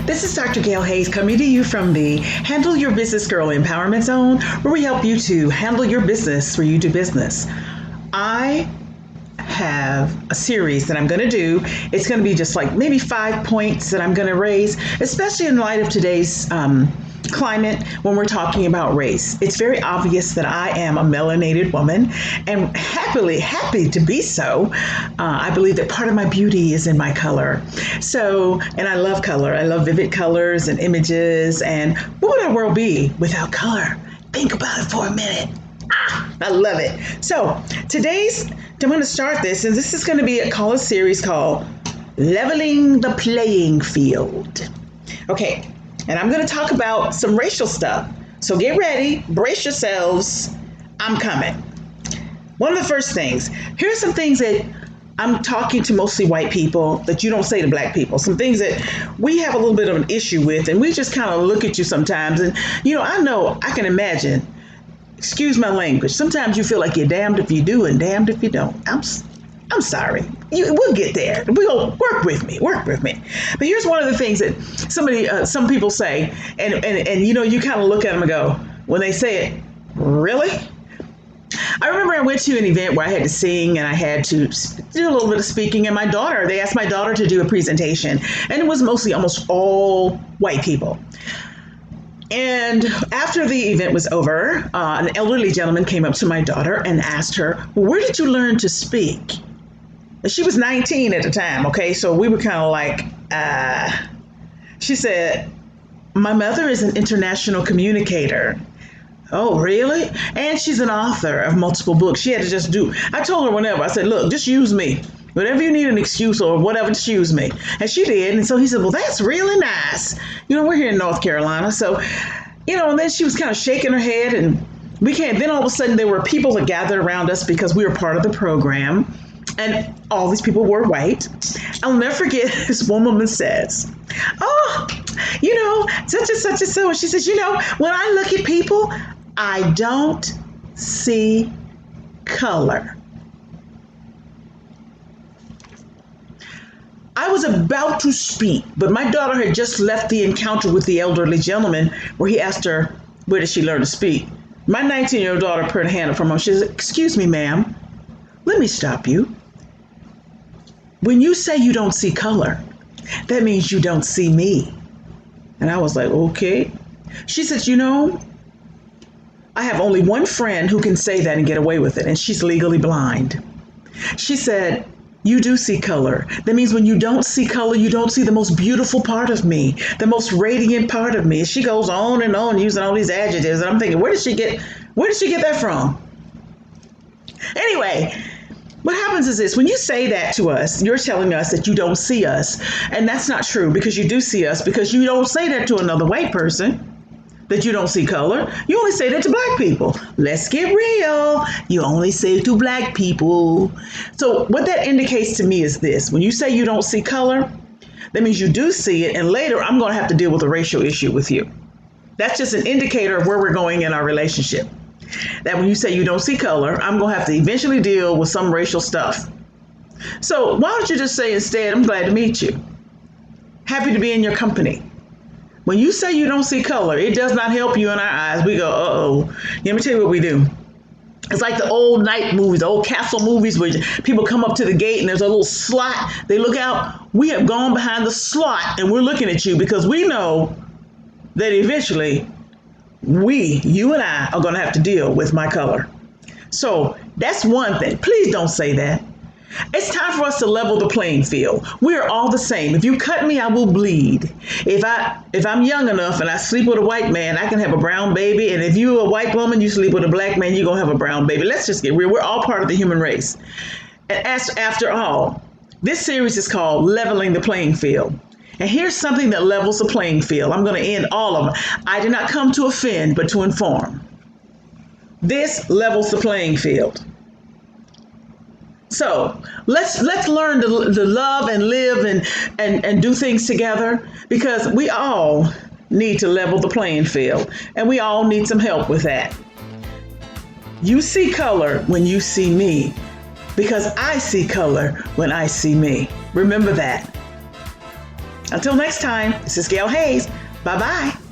This is Dr. Gail Hayes coming to you from the Handle Your Business Girl Empowerment Zone, where we help you to handle your business where you do business. I have a series that I'm going to do. It's going to be just like maybe 5 points that I'm going to raise, especially in light of today's climate when we're talking about race. It's very obvious that I am a melanated woman and happy to be so. I believe that part of my beauty is in my color. So, and I love color. I love vivid colors and images. And what would our world be without color? Think about it for a minute. I love it. So I'm going to start this, and this is going to be a series called Leveling the Playing Field. Okay. And I'm going to talk about some racial stuff. So get ready, brace yourselves. I'm coming. One of the first things, here's some things that I'm talking to mostly white people that you don't say to black people. Some things that we have a little bit of an issue with, and we just kind of look at you sometimes. And, I can imagine, excuse my language, sometimes you feel like you're damned if you do and damned if you don't. I'm sorry. We'll get there. We'll work with me. But here's one of the things that some people say, and you kind of look at them and go, when they say it, really? I remember I went to an event where I had to sing and I had to do a little bit of speaking, and they asked my daughter to do a presentation, and it was mostly almost all white people. And after the event was over, an elderly gentleman came up to my daughter and asked her, well, where did you learn to speak? She was 19 at the time, okay? So we were kind of like, she said, my mother is an international communicator. Oh, really? And she's an author of multiple books. She had to I told her whenever, I said, look, just use me. Whatever you need an excuse or whatever, just use me. And she did. And so he said, well, that's really nice. We're here in North Carolina. So, and then she was kind of shaking her head, and then all of a sudden there were people that gathered around us because we were part of the program. And all these people were white. I'll never forget this one woman says, oh, such and such and so. And she says, when I look at people, I don't see color. I was about to speak, but my daughter had just left the encounter with the elderly gentleman where he asked her, where did she learn to speak? My 19-year-old daughter put her hand up from him. She said, excuse me, ma'am, let me stop you. When you say you don't see color, that means you don't see me. And I was like, okay. She said, I have only one friend who can say that and get away with it, and she's legally blind. She said, you do see color. That means when you don't see color, you don't see the most beautiful part of me, the most radiant part of me. She goes on and on using all these adjectives, and I'm thinking, where did she get that from? Anyway, what happens is this: when you say that to us, you're telling us that you don't see us. And that's not true, because you do see us, because you don't say that to another white person, that you don't see color. You only say that to black people. Let's get real. You only say it to black people. So what that indicates to me is this: when you say you don't see color, that means you do see it. And later I'm going to have to deal with a racial issue with you. That's just an indicator of where we're going in our relationship. That when you say you don't see color, I'm going to have to eventually deal with some racial stuff. So why don't you just say instead, I'm glad to meet you. Happy to be in your company. When you say you don't see color, it does not help you in our eyes. We go, uh-oh. Let me tell you what we do. It's like the old night movies, the old castle movies where people come up to the gate and there's a little slot. They look out. We have gone behind the slot and we're looking at you because we know that eventually you and I are going to have to deal with my color. So that's one thing. Please don't say that. It's time for us to level the playing field. We're all the same. If you cut me, I will bleed. If I'm young enough and I sleep with a white man, I can have a brown baby. And if you're a white woman, you sleep with a black man, you're going to have a brown baby. Let's just get real. We're all part of the human race. And after all, this series is called Leveling the Playing Field. And here's something that levels the playing field. I'm going to end all of them. I did not come to offend, but to inform. This levels the playing field. So let's learn to love and live and do things together, because we all need to level the playing field, and we all need some help with that. You see color when you see me, because I see color when I see me. Remember that. Until next time, this is Gail Hayes. Bye-bye.